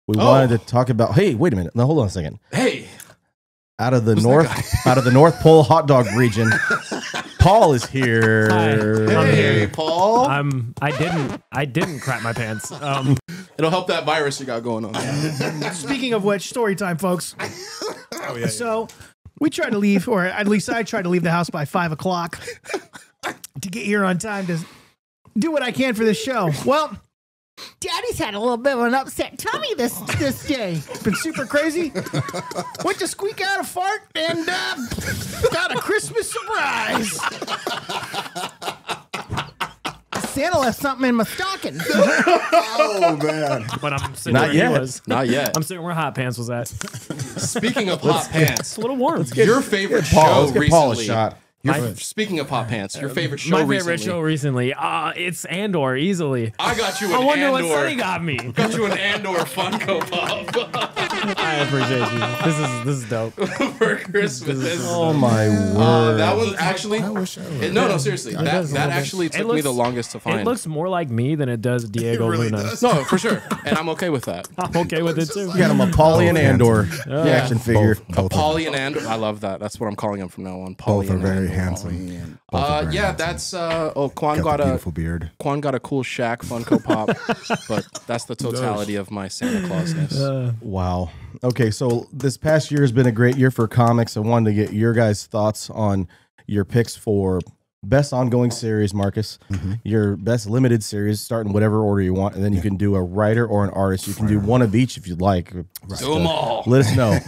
We wanted to talk about. Hey, wait a minute. Now hold on a second. Hey, out of the North Pole hot dog region, Paul is here. Hi, I'm hey, here. Paul. I didn't crap my pants. It'll help that virus you got going on. Speaking of which, story time, folks. So we tried to leave, or at least I tried to leave the house by 5 o'clock to get here on time to do what I can for this show. Well, Daddy's had a little bit of an upset tummy this day. Been super crazy. Went to squeak out a fart and got a Christmas surprise. Santa left something in my stocking. Oh, man. But I'm sitting Not where yet. he was. Not yet. I'm sitting where Hot Pants was at. Speaking of hot pants, It's a little warm. your favorite Paul, show let's get Paul a recently. shot. Speaking of hot pants, your favorite show My recently. favorite show recently. It's Andor, easily. I got you an I wonder Andor. what Sonny got me. Got you an Andor Funko Pop I appreciate you. This is dope. for Christmas. Oh my word! That was actually I wish I would. no, seriously. That actually took me the longest to find. It looks more like me than it does Diego really Luna. does. no, for sure, and I'm okay with that. I'm okay with it too. You got him a Paulie and Andor action figure. Both Polly and Andor. I love that. That's what I'm calling him from now on. both Polly are and very Andor. handsome. Both are very Yeah, handsome. that's Quan got got the a beautiful beard. Quan got a cool Shaq Funko Pop, but that's the totality of my Santa Clausness. Wow. Okay, so this past year has been a great year for comics. I wanted to get your guys' thoughts on your picks for best ongoing series, Marcus, your best limited series, start in whatever order you want, and then you can do a writer or an artist. You can do one of each if you'd like. Do them all. Let us know.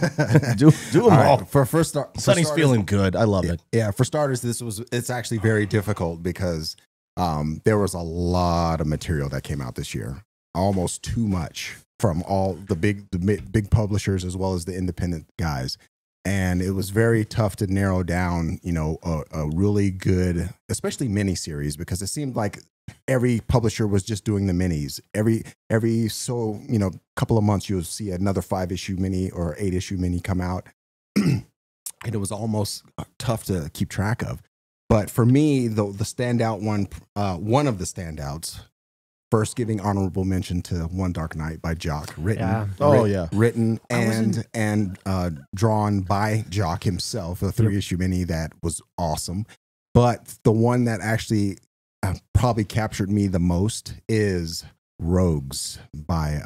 do them all. Right, for first start, Sonny's feeling good. I love it. Yeah, for starters, it's actually very difficult because there was a lot of material that came out this year, almost too much from all the big publishers as well as the independent guys, and it was very tough to narrow down, a really good, especially mini series, because it seemed like every publisher was just doing the minis. Every couple of months you'll see another 5-issue mini or 8-issue mini come out, and it was almost tough to keep track of. But for me, the standout one of the standouts, first giving honorable mention to One Dark Night by Jock, written and drawn by Jock himself, a 3-issue mini that was awesome. But the one that actually probably captured me the most is Rogues by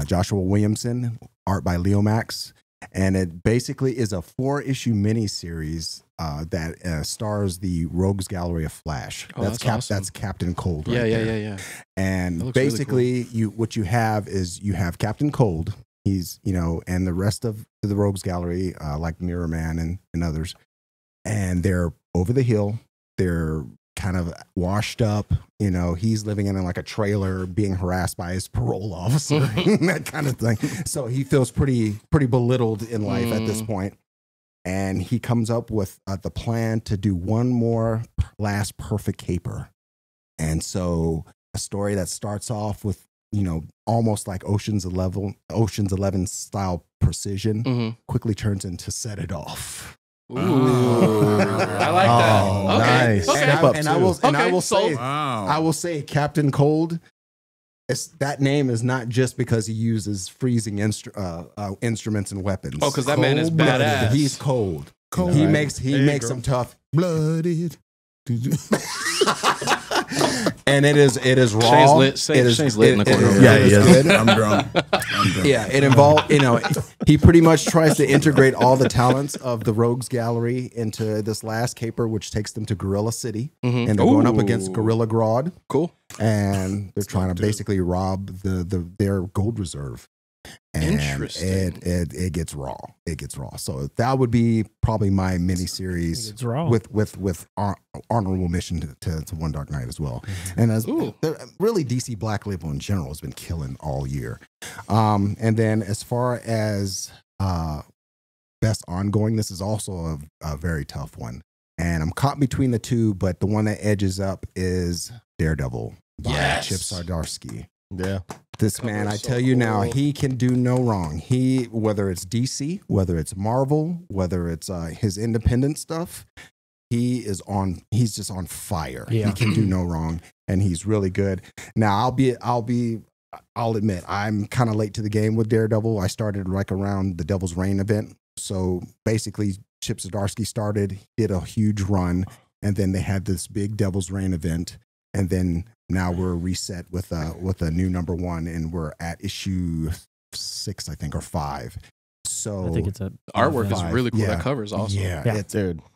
Joshua Williamson, art by Leo Max. And it basically is a 4-issue miniseries that stars the Rogues Gallery of Flash. Oh, that's awesome. That's Captain Cold. Yeah, right yeah, there. yeah. And That looks basically, really what you have is you have Captain Cold. He's and the rest of the Rogues Gallery, like Mirror Man and others, and they're over the hill. They're kind of washed up. He's living in like a trailer, being harassed by his parole officer, that kind of thing. So he feels pretty belittled in life at this point. And he comes up with the plan to do one more last perfect caper. And so a story that starts off with, almost like Ocean's 11 style precision, quickly turns into Set It Off. Ooh, I like that. Oh, Okay. nice. Okay. Step up, and too. I will sold. say, Wow. I will say, Captain Cold. That name is not just because he uses freezing instruments and weapons. Oh, because that man is Cold-blooded. badass. He's cold. Cold. He Right. makes There you go. them tough blooded. And it is raw. Shane's lit. Shane's lit in the corner over there. Yeah, he is. Good. I'm drunk. Yeah, it involved, he pretty much tries to integrate all the talents of the Rogues Gallery into this last caper, which takes them to Gorilla City. And they're going up against Gorilla Grodd. Cool. And they're trying to basically rob their gold reserve. And Interesting. It gets raw. It gets raw. So that would be probably my miniseries It's raw. with honorable mention to One Dark Night as well. And as really DC Black Label in general has been killing all year. And then as far as best ongoing, this is also a very tough one. And I'm caught between the two, but the one that edges up is Daredevil by Chip Zdarsky. Yeah. This man, I tell you now, he can do no wrong. Whether it's DC, whether it's Marvel, whether it's his independent stuff, He's just on fire. Yeah. He can do no wrong, and he's really good. Now I'll admit I'm kind of late to the game with Daredevil. I started like around the Devil's Reign event. So basically Chip Zdarsky started, did a huge run, and then they had this big Devil's Reign event, and then now we're reset with a new number 1, and we're at issue 6, I think, or 5. So I think it's a Artwork is 5. really cool. Yeah. That cover is awesome. Yeah.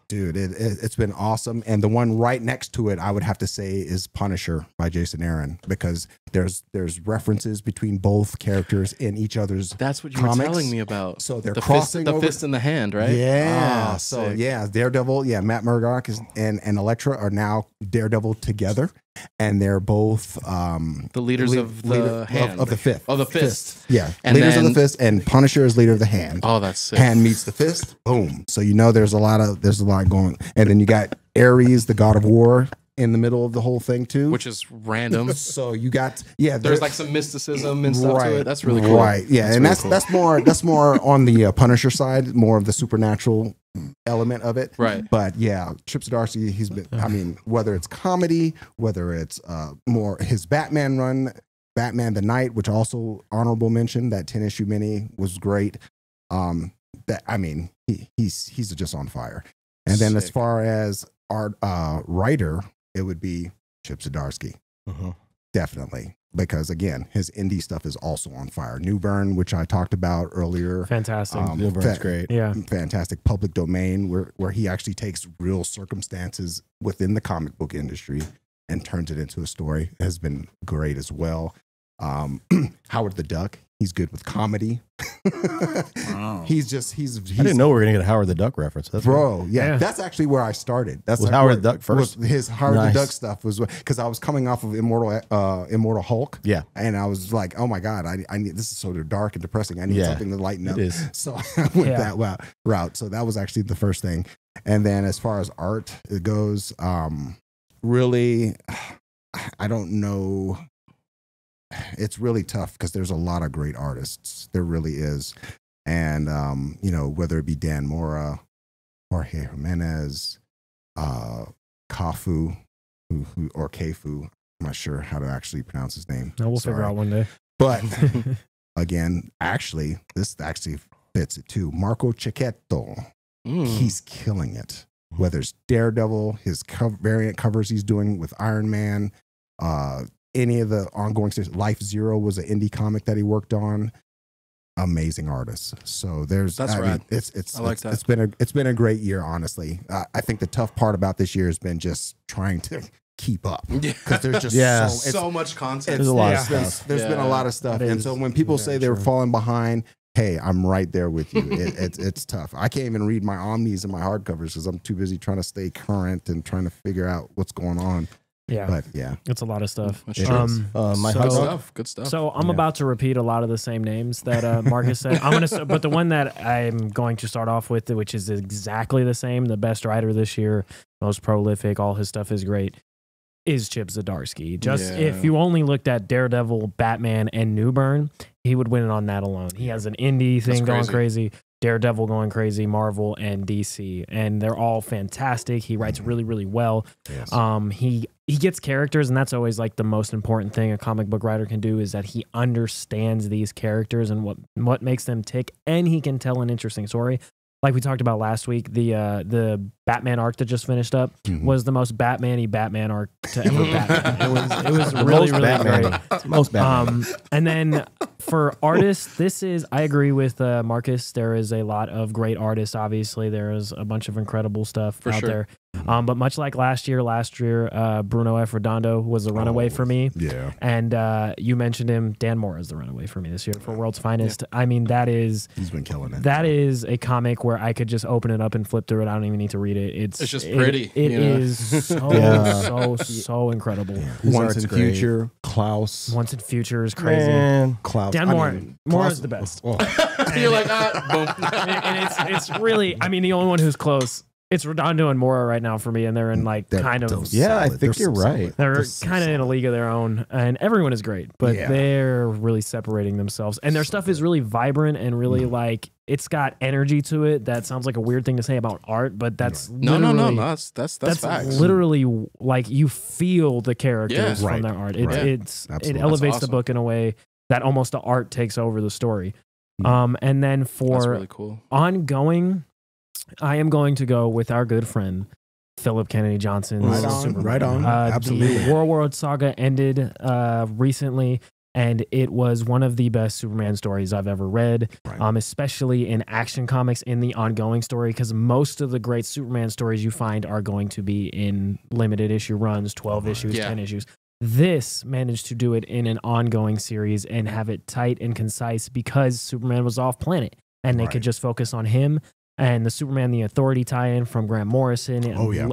Dude, it's been awesome. And the one right next to it, I would have to say, is Punisher by Jason Aaron, because there's references between both characters in each other's. That's what you comics. were telling me about. So they're the crossing fist, over. the fist in the hand, right? Yeah. Ah, So sick. yeah, Daredevil, Matt Murdock and Elektra are now Daredevil together, and they're both The leaders of the hand. of the fist. Oh, the fist. Yeah, And leaders of then- the fist, and Punisher is leader of the hand. Oh, that's sick. Hand meets the fist, boom. So there's a lot going, and then you got Ares, the god of war, in the middle of the whole thing too. Which is random. So you got There's like some mysticism and stuff to it. That's really cool. Right, yeah, and really cool. that's more on the Punisher side, more of the supernatural element of it. Right. But yeah, Chip Zdarsky, he's been. I mean, whether it's comedy, whether it's more his Batman run, Batman the Night, which also honorable mention, that 10-issue mini was great. He's just on fire. And then as Sick. far as art writer, it would be Chip Zdarsky. Definitely. Because again, his indie stuff is also on fire. New Bern, which I talked about earlier. fantastic. New Bern's great. Yeah. Fantastic. Public Domain, where he actually takes real circumstances within the comic book industry and turns it into a story, has been great as well. Howard the Duck, he's good with comedy. Wow. He's I didn't know we were gonna get a Howard the Duck reference. That's bro. Yeah, Yeah. that's actually where I started. That's Was like Howard where- the Duck first? was his Howard Nice. the Duck stuff was because I was coming off of Immortal Hulk. Yeah. And I was like, oh my God, I need, this is so dark and depressing. I need Yeah, something to lighten up. it is. So I went Yeah. that route. So that was actually the first thing. And then as far as art it goes, really, I don't know. It's really tough because there's a lot of great artists. There really is. And, whether it be Dan Mora, Jorge Jimenez, Kafu, or Kefu, I'm not sure how to actually pronounce his name. No, we'll figure Sorry. out one day. But again, this actually fits it too. Marco Cicchetto, he's killing it. Whether it's Daredevil, his variant covers he's doing with Iron Man, any of the ongoing series. Life Zero was an indie comic that he worked on. Amazing artists. So That's rad. I like that. It's been a great year, honestly. I think the tough part about this year has been just trying to keep up because there's just Yeah. so much content. There's a lot of it's been- stuff. There's been a lot of stuff, That and is so when people say very they're true. falling behind, hey, I'm right there with you. It's tough. I can't even read my omnis and my hardcovers because I'm too busy trying to stay current and trying to figure out what's going on. Yeah. But yeah, It's a lot of stuff. That's true. My So- Good hot dog. stuff. Good stuff. So I'm about to repeat a lot of the same names that Marcus said. But the one that I'm going to start off with, which is exactly the same, the best writer this year, most prolific, all his stuff is great, is Chip Zdarsky. Just Yeah. if you only looked at Daredevil, Batman, and New Bern, he would win it on that alone. He has an indie thing going crazy. Daredevil going crazy, Marvel and DC, and they're all fantastic. He writes really, really well. yes. He gets characters, and that's always like the most important thing a comic book writer can do is that he understands these characters and what makes them tick, and he can tell an interesting story. Like we talked about last week, the Batman arc that just finished up was the most Batman-y Batman arc to ever Batman. It was really, really Batman. great. Most Batman. And then for artists, I agree with Marcus. There is a lot of great artists. Obviously, there is a bunch of incredible stuff out sure. there. But much like last year, Bruno F. Redondo was the runaway for me. Yeah. And you mentioned him. Dan Mora is the runaway for me this year for World's Finest. I mean, He's been killing it. that is a comic where I could just open it up and flip through it. I don't even need to read it. It's just pretty, It you know? is so Yeah. so incredible. His Once art's in great. Future, Klaus. Once in Future is crazy. Man. Klaus. Dan I Mora. mean, Mora's Klaus- the best. Oh, You're like, boom. And it's really, I mean, the only one who's close It's Redondo and Mora right now for me, and they're in like kind of. Yeah, I think you're right. They're kind of in a league of their own, and everyone is great, but they're really separating themselves. And their stuff is really vibrant and really like it's got energy to it. That sounds like a weird thing to say about art, but that's no. That's facts. Literally like you feel the characters from their art. It elevates the book in a way that almost the art takes over the story. And then for really cool. Ongoing, I am going to go with our good friend Philip Kennedy Johnson's Superman. Right on. Absolutely. The War World saga ended recently, and it was one of the best Superman stories I've ever read, especially in Action Comics in the ongoing story, because most of the great Superman stories you find are going to be in limited issue runs, 12 issues, 10 issues. This managed to do it in an ongoing series and have it tight and concise because Superman was off planet and they could just focus on him. And the Superman the Authority tie-in from Grant Morrison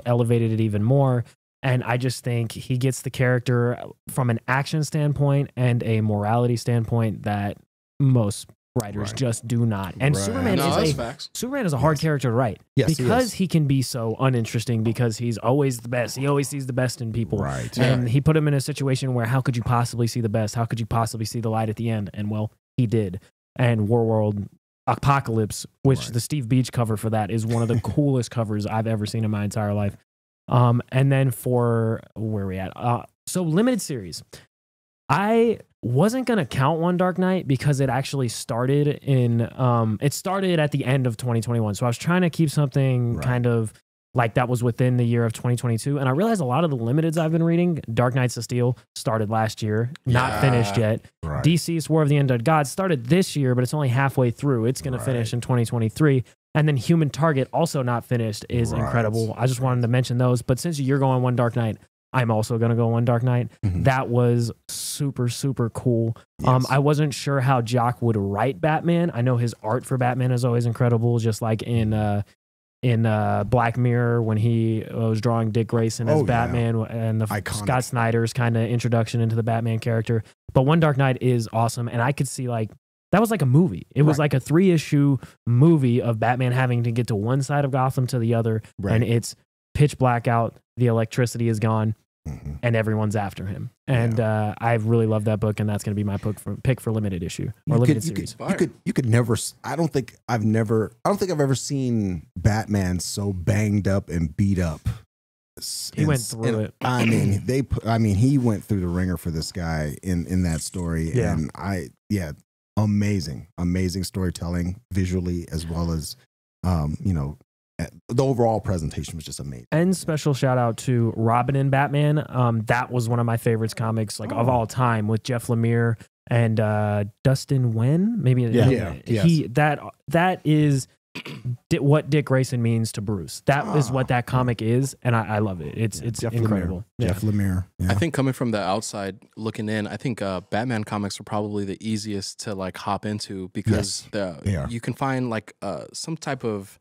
elevated it even more. And I just think he gets the character from an action standpoint and a morality standpoint that most writers just do not. And Superman is a hard character to write because he can be so uninteresting because he's always the best. He always sees the best in people. And he put him in a situation where how could you possibly see the best? How could you possibly see the light at the end? And well, he did. And Warworld Apocalypse, which the Steve Beach cover for that is one of the coolest covers I've ever seen in my entire life. And then for where are we at? So limited series. I wasn't going to count One Dark Knight because it actually started in, it started at the end of 2021. So I was trying to keep something kind of like that was within the year of 2022. And I realized a lot of the limiteds I've been reading, Dark Knights of Steel started last year, not finished yet. DC's War of the Undead Gods started this year, but it's only halfway through. It's going to finish in 2023. And then Human Target, also not finished, is incredible. I just wanted to mention those. But since you're going One Dark Knight, I'm also going to go One Dark Knight. That was super, super cool. I wasn't sure how Jock would write Batman. I know his art for Batman is always incredible, just like in Black Mirror when he was drawing Dick Grayson as Batman and the Scott Snyder's kind of introduction into the Batman character. But One Dark Knight is awesome. And I could see like, that was like a movie. It was like a 3-issue movie of Batman having to get to one side of Gotham to the other. And it's pitch black out. The electricity is gone. And everyone's after him. And I really love that book, and that's going to be my pick for limited issue or limited series. You could never. I don't think I've ever seen Batman so banged up and beat up. He went through it. I mean, he went through the ringer for this guy in that story, and amazing storytelling visually as well as the overall presentation was just amazing. And special shout out to Robin and Batman. That was one of my favorites comics of all time with Jeff Lemire and Dustin Nguyen. Maybe that is what Dick Grayson means to Bruce. That is what that comic is, and I love it. It's Jeff incredible. Jeff Lemire. I think coming from the outside looking in, I think Batman comics are probably the easiest to like hop into because you can find like some type of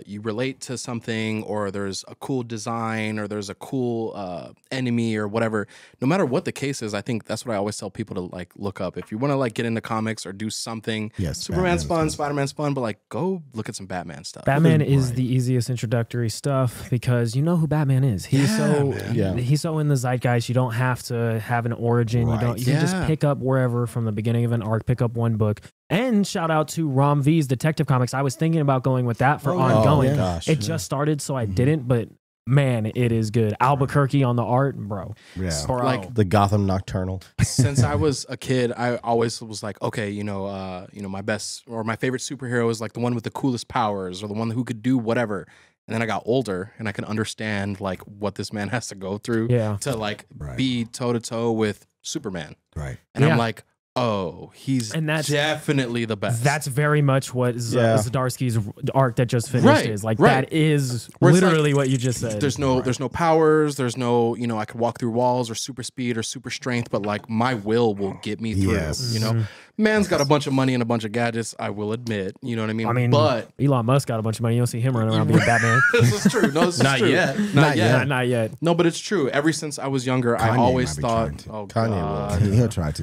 you relate to something, or there's a cool design, or there's a cool enemy, or whatever. No matter what the case is, I think that's what I always tell people to like look up. If you want to like get into comics or do something, Superman's fun, Spider-Man's fun, but like go look at some Batman stuff. Batman is the easiest introductory stuff because you know who Batman is. He's he's so in the zeitgeist. You don't have to have an origin. You can just pick up wherever from the beginning of an arc, pick up one book. And shout out to Rom V's Detective Comics. I was thinking about going with that for ongoing. It just started, so I didn't, but man, it is good. Albuquerque on the art, bro. Like the Gotham Nocturnal. Since I was a kid, I always was like, okay, my best or my favorite superhero is like the one with the coolest powers or the one who could do whatever. And then I got older and I can understand like what this man has to go through to like be toe to toe with Superman. And I'm like, oh, he's definitely the best. That's very much what Zdarsky's arc that just finished is. Like that is literally what you just said. There's no powers, there's no, I could walk through walls or super speed or super strength, but like my will get me through. Man's got a bunch of money and a bunch of gadgets, I will admit. You know what I mean? But Elon Musk got a bunch of money. You don't see him running around being Batman. This is true. No, this is Not true. Yet. Not yet. No, but it's true. Ever since I was younger, I always thought, Kanye will. He'll try to.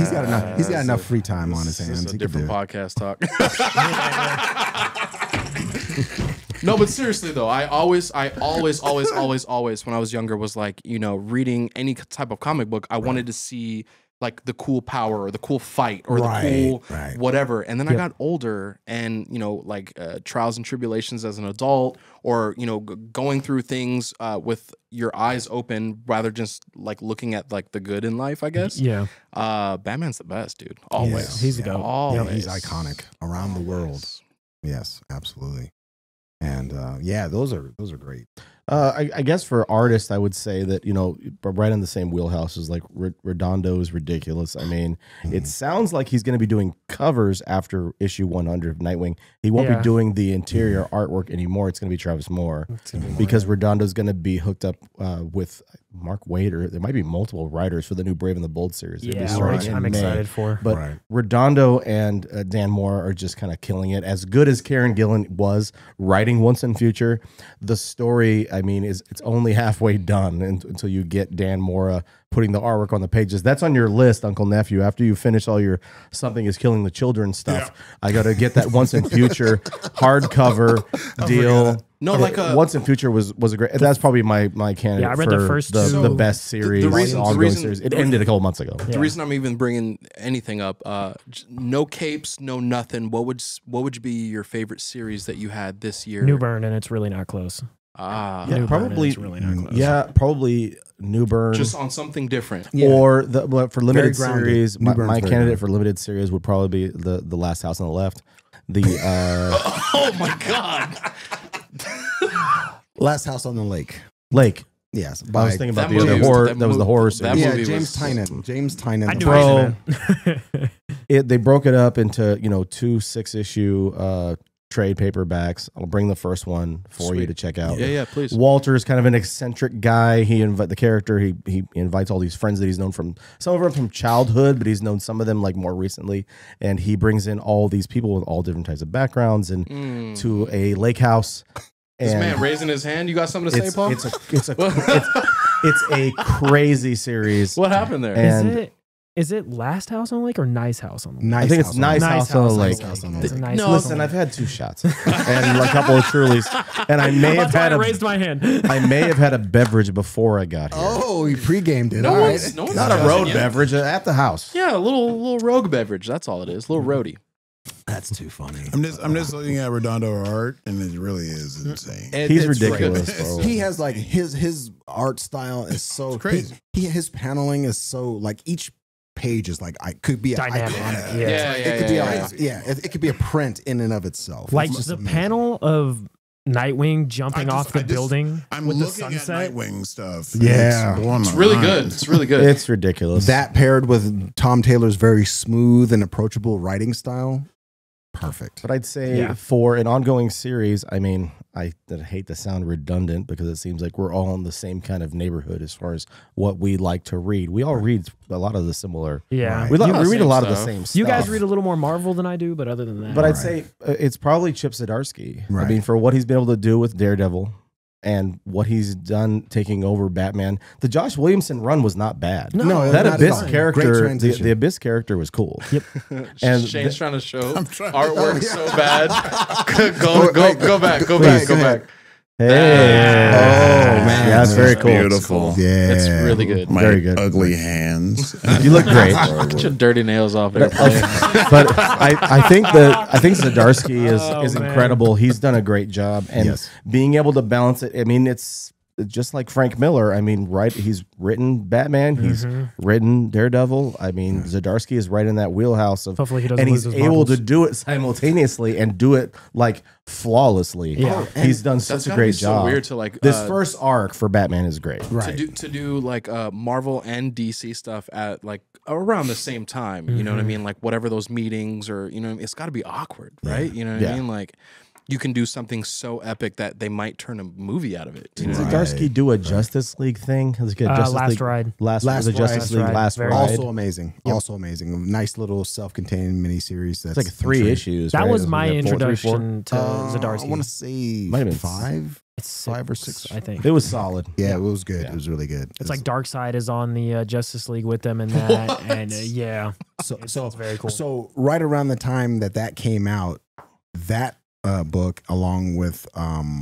He's got enough. He's got enough free time on his hands. This is a different podcast talk. No, but seriously though, I always, when I was younger, was like, you know, reading any type of comic book, I wanted to see like the cool power or the cool fight or the cool whatever. And then I got older, and you know, like trials and tribulations as an adult, or you know, going through things with your eyes open rather just like looking at like the good in life, I guess. Yeah. Batman's the best, dude. Always. He's the goat. Always. Yeah, he's iconic around the world. Yes, absolutely. And yeah, those are great. I guess for artists, I would say that, you know, right in the same wheelhouse is like Redondo is ridiculous. I mean, it sounds like he's going to be doing covers after issue 100 of Nightwing. He won't be doing the interior artwork anymore. It's going to be Travis Moore because Redondo's going to be hooked up with Mark Waid, or there might be multiple writers for the new Brave and the Bold series. Yeah, which I'm excited for. But Redondo and Dan Moore are just kind of killing it. As good as Karen Gillan was writing Once and Future, the story, I mean, it's only halfway done until you get Dan Mora putting the artwork on the pages. That's on your list, Uncle Nephew. After you finish all your Something is Killing the Children stuff, I got to get that Once and Future hardcover deal. No, like Once and Future was a great. That's probably my candidate. Yeah, I read for the first the best series. The reason series. It ended a couple months ago. The reason I'm even bringing anything up, no capes, no nothing. What would be your favorite series that you had this year? New Burn, and it's really not close. Yeah, probably. Really not close. Yeah, probably New Burn. Just on something different. Or for limited series, my candidate grounded. for limited series would probably be the Last House on the Left. The oh my god. Last House on the Lake. Yes, I was thinking about That the other movie- horror. that That was the movie- horror that series. movie Yeah, James was- Tynan. James Tynan. I knew Bro. X-Men. They broke it up into 2 6-issue trade paperbacks. I'll bring the first one for you to check out. Yeah, please. Walter is kind of an eccentric guy. He invites all these friends that he's known from, some of them from childhood, but he's known some of them like more recently. And he brings in all these people with all different types of backgrounds and to a lake house. This And man raising his hand. You got something to say, Paul? it's a crazy series. What happened there? And Is it Last House on the Lake or Nice House on the Lake? Nice I think it's House on Nice the Lake. House on the Lake. House on the It's a Lake. nice No, house Listen, on I've had 2 shots and a couple of Trulies, and I may have had I raised my hand. I may have had a beverage before I got here. Oh, he pre-gamed it. No All one's- right. no one's Not a judging road you. beverage at the house. Yeah, a little rogue beverage. That's all it is. A little roadie. That's too funny. I'm just looking at Redondo art, and it really is insane. He's It's ridiculous, great. bro. He has like his art style is so crazy. His paneling is so like each page is like could be Dynamic. iconic. Yeah. It could be it could be a print in and of itself. Like It's just the amazing. panel of Nightwing jumping off the building I'm with the looking at sunset. Nightwing stuff. Yeah. It's really good. It's really good. It's ridiculous. That paired with Tom Taylor's very smooth and approachable writing style, perfect. But I'd say for an ongoing series, I mean, I hate to sound redundant because it seems like we're all in the same kind of neighborhood as far as what we like to read. We all read a lot of the similar. Yeah. We read a same lot of the stuff. same stuff. You guys read a little more Marvel than I do, but other than that. But I'd say it's probably Chip Zdarsky. I Right. mean, for what he's been able to do with Daredevil and what he's done taking over Batman, the Josh Williamson run was not bad. No, that not at Abyss all. Great character, transition. the Abyss character was cool. Yep. And Shane's trying to show trying- artwork so bad. Go back. Hey, Oh, man. yeah, that's very That's cool. beautiful. Yeah, It's really good. My Very good. ugly hands. You look great. Get your dirty nails off there. But I think Zdarsky is man. incredible. He's done a great job, and Yes. being able to balance it. I mean, it's just like Frank Miller. I mean, he's written Batman, he's written Daredevil. I mean, Zdarsky is right in that wheelhouse of. Hopefully he doesn't and lose he's his able to marbles. do it simultaneously and do it like flawlessly. Yeah. He's done That's such a gotta be great so job. weird to like This first arc for Batman is great. to do like Marvel and DC stuff at like around the same time. You know what I mean? Like whatever those meetings or it's got to be awkward, right? You know what I mean? Like you can do something so epic that they might turn a movie out of it. You know? Did Zdarsky do a Justice League thing? Let's get Justice Last League. Ride. Last Last the Justice Ride. League Last Last Ride. Ride. Also amazing. Also amazing. Nice little self-contained miniseries. That's It's like 3 issues. That right? was It my like 4, 3, 4? introduction to Zdarsky. I want to say Might have been 5. It's 5 or 6. I think. It was solid. Yeah, it was good. It was really good. It's like Darkseid is on the Justice League with them and that, and yeah, so it's very cool. So right around the time that came out, that book, along with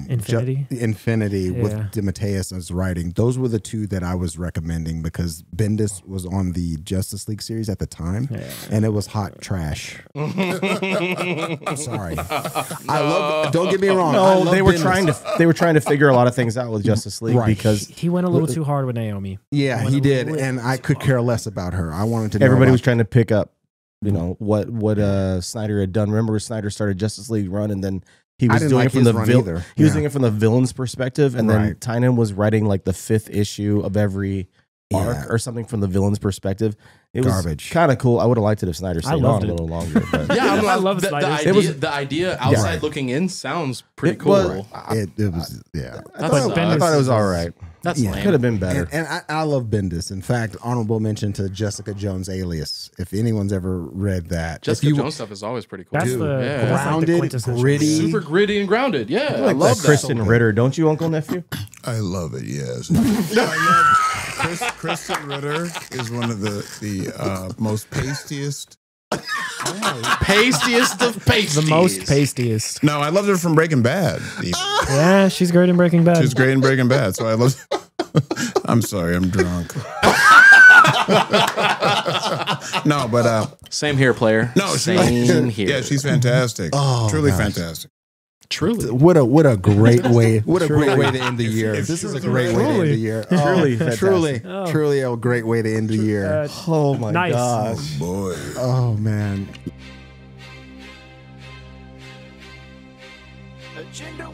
Infinity. with DeMatteis's writing. Those were the two that I was recommending because Bendis was on the Justice League series at the time, and it was hot trash. I'm sorry. I love. Don't get me wrong. No, they were trying to figure a lot of things out with Justice League because he went a little too hard with Naomi. Yeah, he did, and I could care less about her. I wanted to know everybody was trying to pick up, what Snyder had done. Remember, Snyder started Justice League run, and then he was doing it from the doing it from the villain's perspective, and then Tynion was writing like the 5th issue of every arc or something from the villain's perspective. It was kind of cool. I would have liked it if Snyder stayed on a little longer. But. I love Snyder. The idea outside looking in sounds pretty cool. It was, yeah. I thought it was all right. That's lame. Could have been better. And I love Bendis. In fact, honorable mention to Jessica Jones' Alias. If anyone's ever read that, Jessica Jones stuff is always pretty cool. That's grounded, gritty, super gritty and grounded. Yeah, I love that. Kristen Ritter, don't you, Uncle Nephew? I love it. Yes. Kristen Ritter is one of the most pastiest. Pastiest of pasties. The most pastiest. No, I loved her from Breaking Bad. Yeah, she's great in Breaking Bad. She's great in Breaking Bad. So I love. I'm sorry, I'm drunk. No, but same here, player. No, same here. Yeah, she's fantastic. Truly fantastic. Truly, what a great way! What a great way to end the year. This is a great way to end the year. Truly a great way to end the year. Oh my gosh! Oh boy! Oh man! Agenda